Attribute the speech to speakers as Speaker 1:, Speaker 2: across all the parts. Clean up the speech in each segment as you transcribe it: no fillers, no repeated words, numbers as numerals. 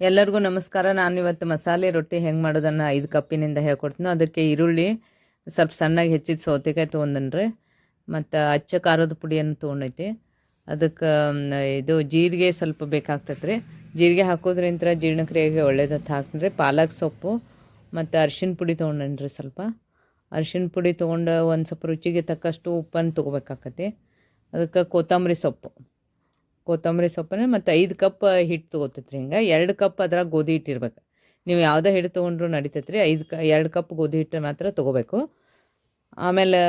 Speaker 1: ಎಲ್ಲರಿಗೂ ನಮಸ್ಕಾರ. ನಾನು ಇವತ್ತು ಮಸಾಲೆ ರೊಟ್ಟಿ ಹೆಂಗೆ ಮಾಡೋದನ್ನು 5 ಕಪ್ಪಿನಿಂದ ಹೇಳ್ಕೊಡ್ತೀನಿ. ಅದಕ್ಕೆ ಈರುಳ್ಳಿ ಸ್ವಲ್ಪ ಸಣ್ಣಗೆ ಹೆಚ್ಚಿದ ಸೌತೆಕಾಯಿ ತೊಗೊಂಡನ್ರಿ, ಮತ್ತು ಅಚ್ಚ ಖಾರದ ಪುಡಿಯನ್ನು ತೊಗೊಂಡೈತಿ. ಅದಕ್ಕೆ ಇದು ಜೀರಿಗೆ ಸ್ವಲ್ಪ ಬೇಕಾಗ್ತದೆ ರೀ. ಜೀರಿಗೆ ಹಾಕೋದ್ರಿಂದ ಜೀರ್ಣಕ್ರಿಯೆಗೆ ಒಳ್ಳೇದತ್ತು ಹಾಕ್ತೀನಿ. ಪಾಲಕ್ ಸೊಪ್ಪು ಮತ್ತು ಅರಿಶಿನ ಪುಡಿ ತೊಗೊಂಡೇನ್ರಿ. ಸ್ವಲ್ಪ ಅರಿಶಿನ ಪುಡಿ ತೊಗೊಂಡು ಒಂದು ಸ್ವಲ್ಪ ರುಚಿಗೆ ತಕ್ಕಷ್ಟು ಉಪ್ಪನ್ನು ತೊಗೋಬೇಕಾಕತಿ. ಅದಕ್ಕೆ ಕೊತ್ತಂಬರಿ ಸೊಪ್ಪನ್ನು ಮತ್ತು 5 ಕಪ್ ಹಿಟ್ಟು ತೊಗೋತೈತ್ರಿ. ಹಿಂಗೆ 2 ಕಪ್ ಅದ್ರಾಗ ಗೋಧಿ ಹಿಟ್ಟು ಇರ್ಬೇಕು. ನೀವು ಯಾವುದೇ ಹಿಟ್ಟು ತೊಗೊಂಡ್ರು ನಡಿತೈತ್ರಿ. 2 ಕಪ್ ಗೋಧಿ ಹಿಟ್ಟು ಮಾತ್ರ ತೊಗೋಬೇಕು. ಆಮೇಲೆ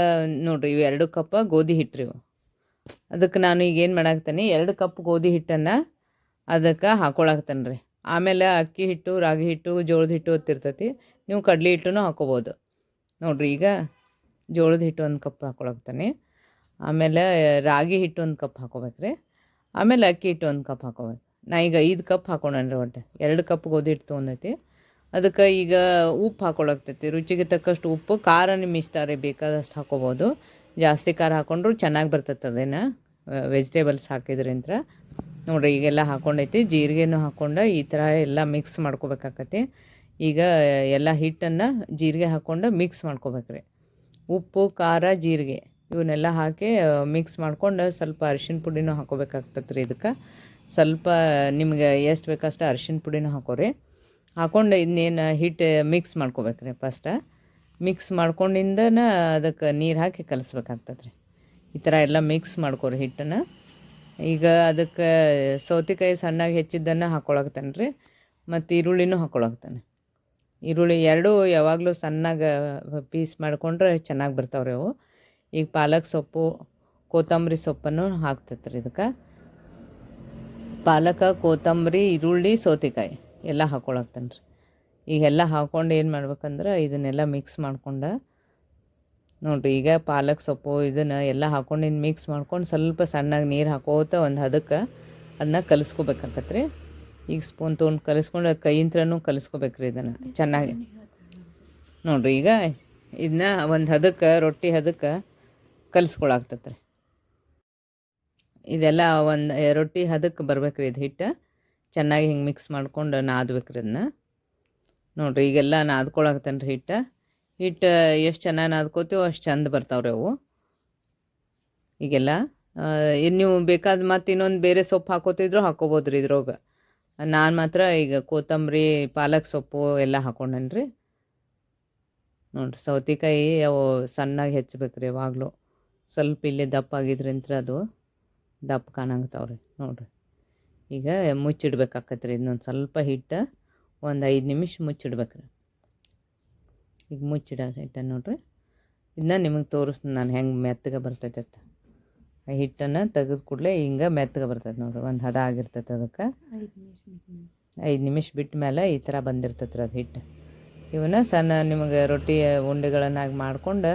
Speaker 1: ನೋಡಿರಿ, ಇವು 2 ಕಪ್ ಗೋಧಿ ಹಿಟ್ಟು ರೀ. ಅದಕ್ಕೆ ನಾನು ಈಗ ಏನು ಮಾಡಾಕ್ತೇನೆ, 2 ಕಪ್ ಗೋಧಿ ಹಿಟ್ಟನ್ನು ಅದಕ್ಕೆ ಹಾಕೊಳಾಕ್ತೇನೆ ರೀ. ಆಮೇಲೆ ಅಕ್ಕಿ ಹಿಟ್ಟು, ರಾಗಿ ಹಿಟ್ಟು, ಜೋಳದ ಹಿಟ್ಟು ಹೊತ್ತಿರ್ತೈತಿ. ನೀವು ಕಡ್ಲೆ ಹಿಟ್ಟೂ ಹಾಕೋಬೋದು. ನೋಡಿರಿ, ಈಗ ಜೋಳದ ಹಿಟ್ಟು 1 ಕಪ್ ಹಾಕೊಳಾಕ್ತಾನೆ. ಆಮೇಲೆ ರಾಗಿ ಹಿಟ್ಟು 1 ಕಪ್ ಹಾಕೋಬೇಕ್ರಿ. ಆಮೇಲೆ ಅಕ್ಕಿ ಹಿಟ್ಟು 1 ಕಪ್ ಹಾಕೋಬೇಕು. ನಾ ಈಗ 5 ಕಪ್ ಹಾಕೊಂಡ್ರಿ. ಒಟ್ಟು 2 ಕಪ್ ಗೋಧಿ ಹಿಟ್ಟು ತೊಗೊಂಡೈತಿ. ಅದಕ್ಕೆ ಈಗ ಉಪ್ಪು ಹಾಕೊಳಾಗ್ತೈತಿ. ರುಚಿಗೆ ತಕ್ಕಷ್ಟು ಉಪ್ಪು. ಖಾರ ನಿಮ್ಮ ಇಷ್ಟ ರೀ, ಬೇಕಾದಷ್ಟು ಹಾಕೋಬೋದು. ಜಾಸ್ತಿ ಖಾರ ಹಾಕೊಂಡ್ರು ಚೆನ್ನಾಗಿ ಬರ್ತೈತೆ. ಅದೇನು ವೆಜಿಟೇಬಲ್ಸ್ ಹಾಕಿದ್ರಿಂತ ನೋಡಿರಿ, ಈಗೆಲ್ಲ ಹಾಕ್ಕೊಂಡೈತಿ. ಜೀರಿಗೆನೂ ಹಾಕ್ಕೊಂಡು ಈ ಥರ ಎಲ್ಲ ಮಿಕ್ಸ್ ಮಾಡ್ಕೋಬೇಕಾಕತಿ. ಈಗ ಎಲ್ಲ ಹಿಟ್ಟನ್ನು ಜೀರಿಗೆ ಹಾಕ್ಕೊಂಡು ಮಿಕ್ಸ್ ಮಾಡ್ಕೋಬೇಕ್ರಿ. ಉಪ್ಪು, ಖಾರ, ಜೀರಿಗೆ ಇವನ್ನೆಲ್ಲ ಹಾಕಿ ಮಿಕ್ಸ್ ಮಾಡ್ಕೊಂಡು ಸ್ವಲ್ಪ ಅರಿಶಿನ ಪುಡಿನೂ ಹಾಕೋಬೇಕಾಗ್ತದೆ ರೀ. ಇದಕ್ಕೆ ಸ್ವಲ್ಪ ನಿಮ್ಗೆ ಎಷ್ಟು ಬೇಕಷ್ಟು ಅರಿಶಿನ ಪುಡಿನೂ ಹಾಕೋರಿ. ಹಾಕ್ಕೊಂಡು ಇನ್ನೇನು ಹಿಟ್ಟು ಮಿಕ್ಸ್ ಮಾಡ್ಕೋಬೇಕ್ರಿ. ಮಿಕ್ಸ್ ಮಾಡ್ಕೊಂಡಿಂದನ ಅದಕ್ಕೆ ನೀರು ಹಾಕಿ ಕಲಿಸ್ಬೇಕಾಗ್ತದೆ ರೀ. ಈ ಥರ ಎಲ್ಲ ಮಿಕ್ಸ್ ಮಾಡ್ಕೊರಿ ಹಿಟ್ಟನ್ನು. ಈಗ ಅದಕ್ಕೆ ಸೌತೆಕಾಯಿ ಸಣ್ಣಗೆ ಹೆಚ್ಚಿದ್ದನ್ನು ಹಾಕ್ಕೊಳಕ್ತಾನೆ ರೀ, ಮತ್ತು ಈರುಳ್ಳಿನೂ ಹಾಕ್ಕೊಳಕ್ತಾನೆ. ಈರುಳ್ಳಿ ಎರಡೂ ಯಾವಾಗಲೂ ಸಣ್ಣಗೆ ಪೀಸ್ ಮಾಡಿಕೊಂಡ್ರೆ ಚೆನ್ನಾಗಿ ಬರ್ತಾವ್ರಿ ಅವು. ಈಗ ಪಾಲಕ್ ಸೊಪ್ಪು, ಕೊತ್ತಂಬರಿ ಸೊಪ್ಪನ್ನು ಹಾಕ್ತೈತೆ ರೀ. ಇದಕ್ಕೆ ಪಾಲಕ, ಕೊತ್ತಂಬರಿ, ಈರುಳ್ಳಿ, ಸೌತೆಕಾಯಿ ಎಲ್ಲ ಹಾಕ್ಕೊಳಕ್ತಾನೆ ರೀ. ಈಗೆಲ್ಲ ಹಾಕ್ಕೊಂಡು ಏನು ಮಾಡ್ಬೇಕಂದ್ರೆ ಇದನ್ನೆಲ್ಲ ಮಿಕ್ಸ್ ಮಾಡ್ಕೊಂಡು ನೋಡಿರಿ, ಈಗ ಪಾಲಕ್ ಸೊಪ್ಪು ಇದನ್ನು ಎಲ್ಲ ಹಾಕ್ಕೊಂಡು ಮಿಕ್ಸ್ ಮಾಡ್ಕೊಂಡು ಸ್ವಲ್ಪ ಸಣ್ಣಗೆ ನೀರು ಹಾಕೋತ ಒಂದು ಹದಕ್ಕೆ ಅದನ್ನ ಕಲಿಸ್ಕೋಬೇಕಾಗತ್ತೆ ರೀ. ಈಗ ಸ್ಪೂನ್ ತೊಗೊಂಡು ಕಲಿಸ್ಕೊಂಡು ಕೈಯಿಂತ್ರನೂ ಕಲಿಸ್ಕೋಬೇಕ್ರಿ ಇದನ್ನು ಚೆನ್ನಾಗಿ. ನೋಡಿರಿ, ಈಗ ಇದನ್ನ ಒಂದು ಹದಕ್ಕೆ ರೊಟ್ಟಿ ಹದಕ್ಕೆ ಕಲಿಸ್ಕೊಳಾಗ್ತದೆ ರೀ. ಇದೆಲ್ಲ ಒಂದು ರೊಟ್ಟಿ ಹದಕ್ಕೆ ಬರ್ಬೇಕ್ರಿ. ಇದು ಹಿಟ್ಟು ಚೆನ್ನಾಗಿ ಹಿಂಗೆ ಮಿಕ್ಸ್ ಮಾಡ್ಕೊಂಡು ನಾದ್ಬೇಕ್ರಿ ಇದನ್ನ. ನೋಡಿರಿ, ಈಗೆಲ್ಲ ನಾದ್ಕೊಳಾಗ್ತಾನೆ ರೀ. ಹಿಟ್ಟು ಎಷ್ಟು ಚೆನ್ನಾಗಿ ನಾದ್ಕೋತೀವೋ ಅಷ್ಟು ಚಂದ ಬರ್ತಾವ್ರಿ ಅವು. ಈಗೆಲ್ಲ ನೀವು ಬೇಕಾದ ಮತ್ತು ಇನ್ನೊಂದು ಬೇರೆ ಸೊಪ್ಪು ಹಾಕೋತಿದ್ರು ಹಾಕೋಬೋದು ರೀ ಇದ್ರೊಳಗೆ. ನಾನು ಮಾತ್ರ ಈಗ ಕೊತ್ತಂಬರಿ, ಪಾಲಕ್ ಸೊಪ್ಪು ಎಲ್ಲ ಹಾಕೊಂಡೇನಿ ರೀ. ನೋಡಿರಿ, ಸೌತೆಕಾಯಿ ಅವು ಸಣ್ಣಗೆ ಹೆಚ್ಚಬೇಕ್ರಿ ಯಾವಾಗಲೂ. ಸ್ವಲ್ಪ ಇಲ್ಲಿ ದಪ್ಪ ಆಗಿದ್ರಿಂತ ಅದು ದಪ್ಪ ಕಾಣಾಗ್ತಾವ್ರಿ. ನೋಡಿರಿ, ಈಗ ಮುಚ್ಚಿಡ್ಬೇಕಾಕತ್ತೆ ರೀ. ಇನ್ನೊಂದು ಸ್ವಲ್ಪ ಹಿಟ್ಟು ಒಂದು 5 ನಿಮಿಷ ಮುಚ್ಚಿಡ್ಬೇಕ್ರಿ. ಈಗ ಮುಚ್ಚಿಡ ಹಿಟ್ಟನ್ನು ನೋಡಿರಿ, ಇದನ್ನ ನಿಮಗೆ ತೋರಿಸ್ತೀನಿ ನಾನು ಹೆಂಗೆ ಮೆತ್ತಗೆ ಬರ್ತೈತೆ ಅಂತ. ಹಿಟ್ಟನ್ನು ತೆಗೆದು ಕೂಡಲೇ ಹಿಂಗೆ ಮೆತ್ತಗೆ ಬರ್ತೈತೆ ನೋಡಿರಿ. ಒಂದು ಹದ ಆಗಿರ್ತೈತೆ. ಅದಕ್ಕೆ 5 ನಿಮಿಷ ಬಿಟ್ಟ ಮೇಲೆ ಈ ಥರ ಬಂದಿರ್ತೈತೆ ರೀ ಅದು ಹಿಟ್ಟು. ಇವನ್ನ ಸಣ್ಣ ನಿಮಗೆ ರೊಟ್ಟಿ ಉಂಡೆಗಳನ್ನಾಗಿ ಮಾಡ್ಕೊಂಡು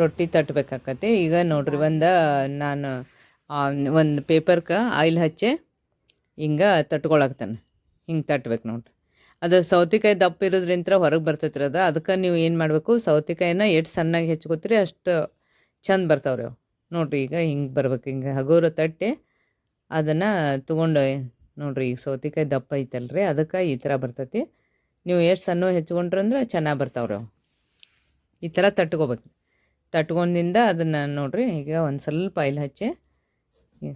Speaker 1: ರೊಟ್ಟಿ ತಟ್ಟಬೇಕಾಕತಿ. ಈಗ ನೋಡಿರಿ, ನಾನು ಒಂದು ಪೇಪರ್ಗೆ ಆಯಿಲ್ ಹಚ್ಚಿ ಹಿಂಗೆ ತಟ್ಕೊಳಕ್ತಾನೆ. ಹಿಂಗೆ ತಟ್ಬೇಕು ನೋಡಿರಿ. ಅದು ಸೌತೆಕಾಯಿ ದಪ್ಪ ಇರೋದ್ರಿಂತ ಹೊರಗೆ ಬರ್ತೈತೆ ರೀ ಅದು. ಅದಕ್ಕೆ ನೀವು ಏನು ಮಾಡಬೇಕು, ಸೌತೆಕಾಯಿನ ಎಷ್ಟು ಸಣ್ಣಗೆ ಹೆಚ್ಕೋತೀರಿ ಅಷ್ಟು ಚಂದ ಬರ್ತಾವ್ರಿ ಅವು. ನೋಡಿರಿ, ಈಗ ಹಿಂಗೆ ಬರ್ಬೇಕು. ಹಿಂಗೆ ಹಗುರ ತಟ್ಟಿ ಅದನ್ನು ತೊಗೊಂಡು ನೋಡಿರಿ, ಈಗ ಸೌತೆಕಾಯಿ ದಪ್ಪ ಐತಲ್ರಿ, ಅದಕ್ಕೆ ಈ ಥರ ಬರ್ತೈತಿ. ನೀವು ಎಷ್ಟು ಸಣ್ಣ ಹೆಚ್ಕೊಂಡ್ರಂದ್ರೆ ಚೆನ್ನಾಗಿ ಬರ್ತಾವ್ರಿ ಅವು. ಈ ಥರ ತಟ್ಕೋಬೇಕು. ತಟ್ಕೊಂಡಿಂದ ಅದನ್ನು ನೋಡಿರಿ, ಈಗ ಒಂದು ಸ್ವಲ್ಪ ಆಯಿಲ್ ಹಚ್ಚಿ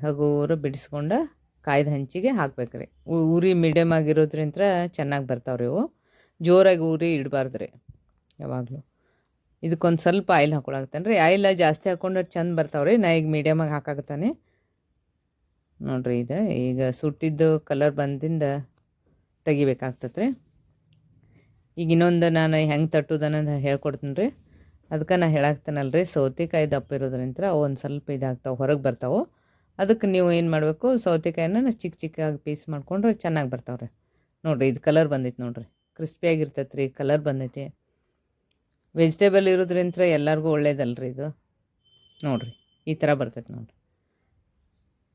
Speaker 1: ಹಗುರ ಬಿಡಿಸ್ಕೊಂಡು ಕಾಯ್ದ ಹಂಚಿಗೆ ಹಾಕ್ಬೇಕ್ರಿ. ಉರಿ ಮೀಡಿಯಮ್ ಆಗಿರೋದ್ರಿಂದ ಚೆನ್ನಾಗಿ ಬರ್ತಾವ್ರಿ ಇವು. ಜೋರಾಗಿ ಉರಿ ಇಡಬಾರ್ದು ರೀ ಯಾವಾಗಲೂ. ಇದಕ್ಕೊಂದು ಸ್ವಲ್ಪ ಆಯಿಲ್ ಹಾಕೊಳಾಗ್ತಾನೆ ರೀ. ಆಯಿಲ್ ಜಾಸ್ತಿ ಹಾಕ್ಕೊಂಡ್ರೆ ಚಂದ ಬರ್ತಾವ್ರಿ. ನಾ ಈಗ ಮೀಡಿಯಮಾಗಿ ಹಾಕಾಗ್ತಾನೆ ನೋಡಿರಿ. ಈಗ ಸುಟ್ಟಿದ್ದು ಕಲರ್ ಬಂದಿಂದ ತೆಗಿಬೇಕಾಗ್ತದೆ ರೀ. ಈಗ ಇನ್ನೊಂದು ನಾನು ಹೆಂಗೆ ತಟ್ಟೋದನ್ನ ಹೇಳ್ಕೊಡ್ತೀನಿ ರೀ. ಅದಕ್ಕೆ ನಾನು ಹೇಳಾಕ್ತಾನಲ್ರಿ, ಸೌತೆಕಾಯಿ ದಪ್ಪ ಇರೋದ್ರಿಂದ ಅವು ಒಂದು ಸ್ವಲ್ಪ ಇದಾಗ್ತಾವೆ, ಹೊರಗೆ ಬರ್ತಾವೆ. ಅದಕ್ಕೆ ನೀವು ಏನು ಮಾಡಬೇಕು, ಸೌತೆಕಾಯಿನ ಚಿಕ್ಕ ಚಿಕ್ಕಾಗಿ ಪೀಸ್ ಮಾಡ್ಕೊಂಡ್ರೆ ಚೆನ್ನಾಗಿ ಬರ್ತಾವ್ರಿ. ನೋಡಿರಿ, ಇದು ಕಲರ್ ಬಂದೈತೆ ನೋಡಿರಿ, ಕ್ರಿಸ್ಪಿಯಾಗಿರ್ತೈತೆ ರೀ, ಕಲರ್ ಬಂದೈತಿ. ವೆಜಿಟೇಬಲ್ ಇರೋದ್ರಿಂದ ಎಲ್ಲರಿಗೂ ಒಳ್ಳೇದಲ್ರಿ ಇದು. ನೋಡಿರಿ, ಈ ಥರ ಬರ್ತೈತೆ ನೋಡಿರಿ.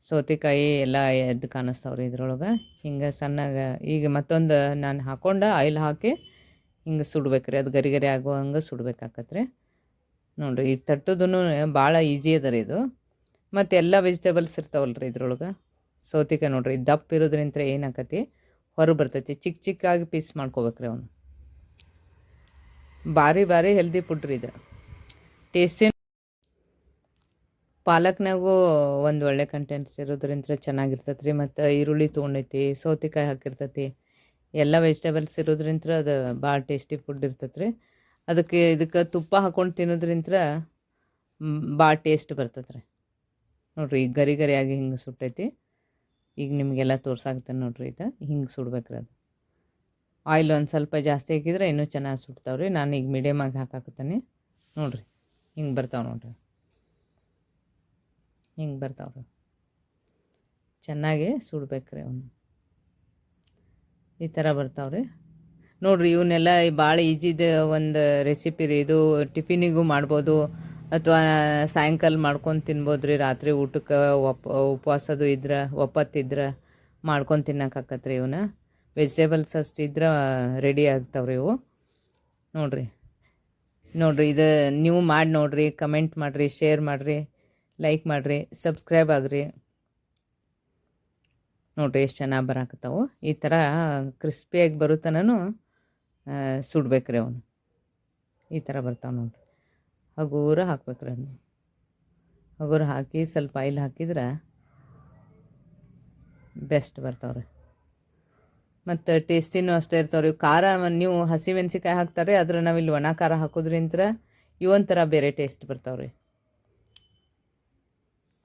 Speaker 1: ಸೌತೆಕಾಯಿ ಎಲ್ಲ ಎದ್ದು ಕಾಣಿಸ್ತಾವ್ರಿ ಇದ್ರೊಳಗೆ. ಹಿಂಗೆ ಸಣ್ಣಗೆ ಈಗ ಮತ್ತೊಂದು ನಾನು ಹಾಕ್ಕೊಂಡು ಆಯಿಲ್ ಹಾಕಿ ಹಿಂಗೆ ಸುಡ್ಬೇಕ್ರಿ. ಅದು ಗರಿ ಗರಿ ಆಗೋ ಹಂಗೆ ಸುಡ್ಬೇಕಾಕತ್ರಿ. ನೋಡಿರಿ, ಈ ತಟ್ಟೋದೂ ಭಾಳ ಈಸಿ ಅದ ರೀ ಇದು. ಮತ್ತು ಎಲ್ಲ ವೆಜಿಟೇಬಲ್ಸ್ ಇರ್ತಾವಲ್ರಿ ಇದ್ರೊಳಗೆ. ಸೌತೆಕಾಯಿ ನೋಡಿರಿ, ದಪ್ಪ ಇರೋದ್ರಿಂದ ಏನಾಕತಿ, ಹೊರಗೆ ಬರ್ತೈತಿ. ಚಿಕ್ಕ ಚಿಕ್ಕಾಗಿ ಪೀಸ್ ಮಾಡ್ಕೋಬೇಕ್ರಿ ಅವನು. ಭಾರಿ ಹೆಲ್ದಿ ಫುಡ್ ರೀ ಇದು. ಟೇಸ್ಟಿ. ಪಾಲಕ್ನಾಗೂ ಒಂದು ಒಳ್ಳೆ ಕಂಟೆಂಟ್ಸ್ ಇರೋದ್ರಿಂದ ಚೆನ್ನಾಗಿರ್ತೈತೆ ರೀ. ಮತ್ತು ಈರುಳ್ಳಿ ತೊಗೊಂಡೈತಿ, ಸೌತೆಕಾಯಿ ಹಾಕಿರ್ತೈತಿ, ಎಲ್ಲ ವೆಜಿಟೇಬಲ್ಸ್ ಇರೋದ್ರಿಂದ ಅದು ಭಾಳ ಟೇಸ್ಟಿ ಫುಡ್ ಇರ್ತೈತೆ ರೀ. ಇದಕ್ಕೆ ತುಪ್ಪ ಹಾಕ್ಕೊಂಡು ತಿನ್ನೋದ್ರಿಂದ ಭಾಳ ಟೇಸ್ಟ್ ಬರ್ತೈತೆ ರೀ. ನೋಡಿರಿ ಈಗ ಗರಿಯಾಗಿ ಹಿಂಗೆ ಸುಟ್ಟೈತಿ. ಈಗ ನಿಮಗೆಲ್ಲ ತೋರ್ಸಾಕ್ತೇನೆ ನೋಡಿರಿ. ಇದು ಹಿಂಗೆ ಸುಡ್ಬೇಕ್ರಿ. ಅದು ಆಯಿಲ್ ಒಂದು ಸ್ವಲ್ಪ ಜಾಸ್ತಿ ಹಾಕಿದ್ರೆ ಇನ್ನೂ ಚೆನ್ನಾಗಿ ಸುಡ್ತಾವೆ ರೀ. ನಾನು ಈಗ ಮೀಡಿಯಮಾಗಿ ಹಾಕಾಕತ್ತೀನಿ ನೋಡಿರಿ. ಹಿಂಗೆ ಬರ್ತಾವೆ ನೋಡಿರಿ. ಹಿಂಗೆ ಬರ್ತಾವ್ರಿ. ಚೆನ್ನಾಗಿ ಸುಡ್ಬೇಕ್ರಿ ಅವನು. ಈ ಥರ ಬರ್ತಾವ್ರಿ ನೋಡಿರಿ. ಇವನ್ನೆಲ್ಲ ಭಾಳ ಈಜಿದ ಒಂದು ರೆಸಿಪಿ ರೀ ಇದು. ಟಿಫಿನಿಗೂ ಮಾಡ್ಬೋದು ಅಥವಾ ಸಾಯಂಕಾಲ ಮಾಡ್ಕೊಂಡು ತಿನ್ಬೋದು ರೀ. ರಾತ್ರಿ ಊಟಕ್ಕೆ ಉಪವಾಸದು ಇದ್ರೆ ಒಪ್ಪತ್ತಿದ್ರೆ ಮಾಡ್ಕೊಂಡು ತಿನ್ನೋಕ್ಕಾಕತ್ರಿ. ಇವನ್ನ ವೆಜಿಟೇಬಲ್ಸ್ ಅಷ್ಟು ಇದ್ರೆ ರೆಡಿ ಆಗ್ತಾವ್ರಿ ಇವು. ನೋಡಿರಿ ಇದು ನೀವು ಮಾಡಿ ನೋಡಿರಿ, ಕಮೆಂಟ್ ಮಾಡಿರಿ, ಶೇರ್ ಮಾಡಿರಿ, ಲೈಕ್ ಮಾಡಿರಿ, ಸಬ್ಸ್ಕ್ರೈಬ್ ಆಗಿರಿ. ನೋಡಿರಿ ಎಷ್ಟು ಚೆನ್ನಾಗಿ ಬರಾಕತ್ತಾವು. ಈ ಥರ ಕ್ರಿಸ್ಪಿಯಾಗಿ ಬರುತ್ತನೂ ಸುಡ್ಬೇಕ್ರಿ ಅವನು. ಈ ಥರ ಬರ್ತಾವೆ ನೋಡಿರಿ. ಹಗೂರ ಹಾಕ್ಬೇಕ್ರಿ ಅದನ್ನ. ಹಗೂರ ಹಾಕಿ ಸ್ವಲ್ಪ ಆಯಿಲ್ ಹಾಕಿದ್ರೆ ಬೆಸ್ಟ್ ಬರ್ತಾವ್ರಿ. ಮತ್ತು ಟೇಸ್ಟಿನೂ ಅಷ್ಟೇ ಇರ್ತಾವ್ರಿ. ಖಾರ ನೀವು ಹಸಿಮೆಣ್ಸಿಕಾಯಿ ಹಾಕ್ತಾರೆ, ಆದ್ರೆ ನಾವಿಲ್ಲಿ ಒಣ ಖಾರ ಹಾಕೋದ್ರಿಂದ ಇವೊಂಥರ ಬೇರೆ ಟೇಸ್ಟ್ ಬರ್ತಾವ್ರಿ.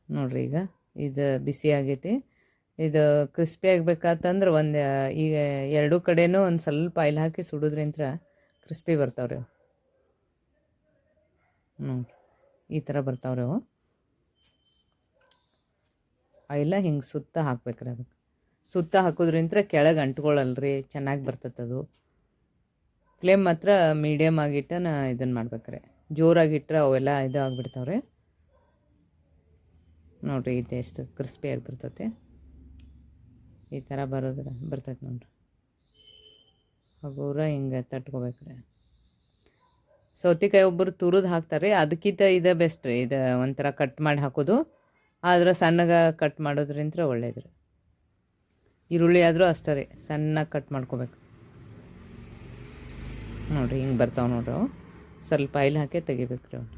Speaker 1: ನೋಡಿರಿ ಈಗ ಇದು ಬಿಸಿ ಆಗೈತಿ. ಇದು ಕ್ರಿಸ್ಪಿ ಆಗಬೇಕಂತಂದ್ರೆ ಈಗ ಎರಡೂ ಕಡೆನೂ ಒಂದು ಸ್ವಲ್ಪ ಆಯಿಲ್ ಹಾಕಿ ಸುಡೋದ್ರಿಂದ ಕ್ರಿಸ್ಪಿ ಬರ್ತಾವ್ರಿ ಅವು. ಈ ಥರ ಬರ್ತಾವ್ರಿ ಅವು. ಆಯಿಲ ಹಿಂಗೆ ಸುತ್ತ ಹಾಕ್ಬೇಕ್ರಿ. ಅದಕ್ಕೆ ಸುತ್ತ ಹಾಕೋದ್ರಿಂದ ಕೆಳಗೆ ಅಂಟ್ಕೊಳ್ಳಲ್ರಿ, ಚೆನ್ನಾಗಿ ಬರ್ತೈತೆ ಅದು. ಫ್ಲೇಮ್ ಮಾತ್ರ ಮೀಡಿಯಮ್ ಆಗಿಟ್ಟು ಇದನ್ನು ಮಾಡ್ಬೇಕ್ರಿ. ಜೋರಾಗಿಟ್ರೆ ಅವೆಲ್ಲ ಇದು ಆಗಿಬಿಡ್ತಾವ್ರಿ. ನೋಡಿರಿ ಇದು ಎಷ್ಟು ಕ್ರಿಸ್ಪಿಯಾಗಿ ಬರ್ತೈತೆ. ಈ ಥರ ಬರ್ತೈತೆ ನೋಡಿರಿ. ಹಗೂರ ಹಿಂಗೆ ತಟ್ಕೋಬೇಕ್ರಿ. ಸೌತೆಕಾಯಿ ಒಬ್ಬರು ತುರಿದು ಹಾಕ್ತಾರೆ, ಅದಕ್ಕಿಂತ ಇದು ಬೆಸ್ಟ್ ರೀ. ಇದು ಒಂಥರ ಕಟ್ ಮಾಡಿ ಹಾಕೋದು, ಆದ್ರೆ ಸಣ್ಣಗೆ ಕಟ್ ಮಾಡೋದ್ರಿಂದ ಒಳ್ಳೇದು ರೀ. ಈರುಳ್ಳಿ ಆದರೂ ಅಷ್ಟೇ ರೀ, ಸಣ್ಣಗೆ ಕಟ್ ಮಾಡ್ಕೋಬೇಕು. ನೋಡಿರಿ ಹಿಂಗೆ ಬರ್ತಾವೆ ನೋಡ್ರಿ ಅವು. ಸ್ವಲ್ಪ ಆಯಿಲ್ ಹಾಕಿ ತೆಗಿಬೇಕು ರೀ ಅವ್ನು.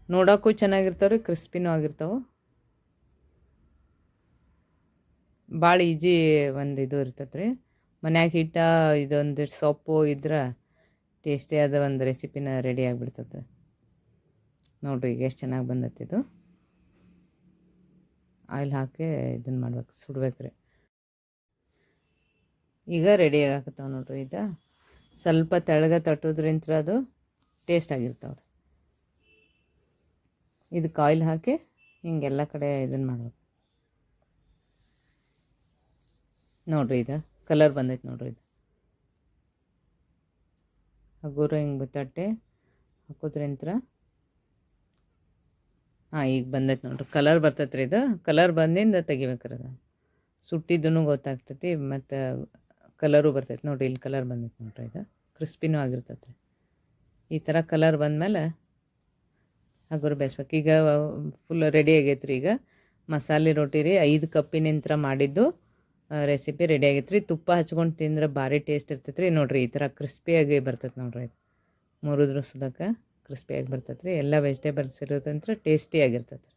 Speaker 1: ನೋಡೋಕ್ಕೂ ಚೆನ್ನಾಗಿರ್ತಾವೆ ರೀ, ಕ್ರಿಸ್ಪಿನೂ ಆಗಿರ್ತಾವೆ. ಭಾಳ ಈಜಿ ಒಂದು ಇದು ಇರ್ತೈತೆ ರೀ. ಮನ್ಯಾಗ ಹಿಟ್ಟ ಇದೊಂದು ಸೊಪ್ಪು ಇದ್ರೆ ಟೇಸ್ಟಿಯಾದ ಒಂದು ರೆಸಿಪಿನ ರೆಡಿ ಆಗಿಬಿಡ್ತೈತೆ. ನೋಡಿರಿ ಈಗ ಎಷ್ಟು ಚೆನ್ನಾಗಿ ಬಂದೈತೆ ಇದು. ಆಯಿಲ್ ಹಾಕಿ ಇದನ್ನು ಮಾಡ್ಬೇಕು, ಸುಡ್ಬೇಕು ರೀ. ಈಗ ರೆಡಿ ಆಗಕತ್ತಾವ ನೋಡಿರಿ. ಇದು ಸ್ವಲ್ಪ ತೆಳಗೆ ತಟ್ಟೋದ್ರಿಂದ ಅದು ಟೇಸ್ಟ್ ಆಗಿರ್ತಾವೆ. ಇದಕ್ಕೆ ಆಯಿಲ್ ಹಾಕಿ ಹಿಂಗೆಲ್ಲ ಕಡೆ ಇದನ್ನು ಮಾಡ್ಬೇಕು. ನೋಡಿರಿ ಇದು ಕಲರ್ ಬಂದೈತೆ ನೋಡಿರಿ. ಇದು ಹಗೂರ ಹಿಂಗೆ ತಟ್ಟೆ ಹಾಕೋದ್ರಿಂತ ಈಗ ಬಂದೈತೆ ನೋಡಿರಿ. ಕಲರ್ ಬರ್ತೈತೆ ರೀ. ಇದು ಕಲರ್ ಬಂದಿಂದ ತೆಗಿಬೇಕ್ರಿ. ಅದು ಸುಟ್ಟಿದ್ದೂ ಗೊತ್ತಾಗ್ತೈತಿ, ಮತ್ತು ಕಲರು ಬರ್ತೈತೆ ನೋಡಿರಿ. ಇಲ್ಲಿ ಕಲರ್ ಬಂದೈತೆ ನೋಡಿರಿ. ಇದು ಕ್ರಿಸ್ಪಿನೂ ಆಗಿರ್ತೈತೆ ರೀ. ಈ ಥರ ಕಲರ್ ಬಂದಮೇಲೆ ಹಗೂರ ಬೇಯಿಸ್ಬೇಕು. ಈಗ ಫುಲ್ ರೆಡಿ ಆಗೈತೆ ರೀ. ಈಗ ಮಸಾಲೆ ರೊಟ್ಟಿ ರೀ, 5 ಕಪ್ಪಿನಿಂದ ಮಾಡಿದ್ದು ರೆಸಿಪಿ ರೆಡಿ ಆಗೈತೆ ರೀ. ತುಪ್ಪ ಹಚ್ಕೊಂಡು ತಿಂದ್ರೆ ಭಾರಿ ಟೇಸ್ಟ್ ಇರ್ತೈತೆ ರೀ. ನೋಡಿರಿ ಈ ಥರ ಕ್ರಿಸ್ಪಿಯಾಗಿ ಬರ್ತೈತೆ ನೋಡಿರಿ. ಇದು ಮುರಿದ್ರು ಸುದಕ್ಕೆ ಕ್ರಿಸ್ಪಿಯಾಗಿ ಬರ್ತೈತೆ ರೀ. ಎಲ್ಲ ವೆಜಿಟೇಬಲ್ಸ್ ಇರೋದ್ರಿಂದ ಟೇಸ್ಟಿಯಾಗಿರ್ತೈತೆ.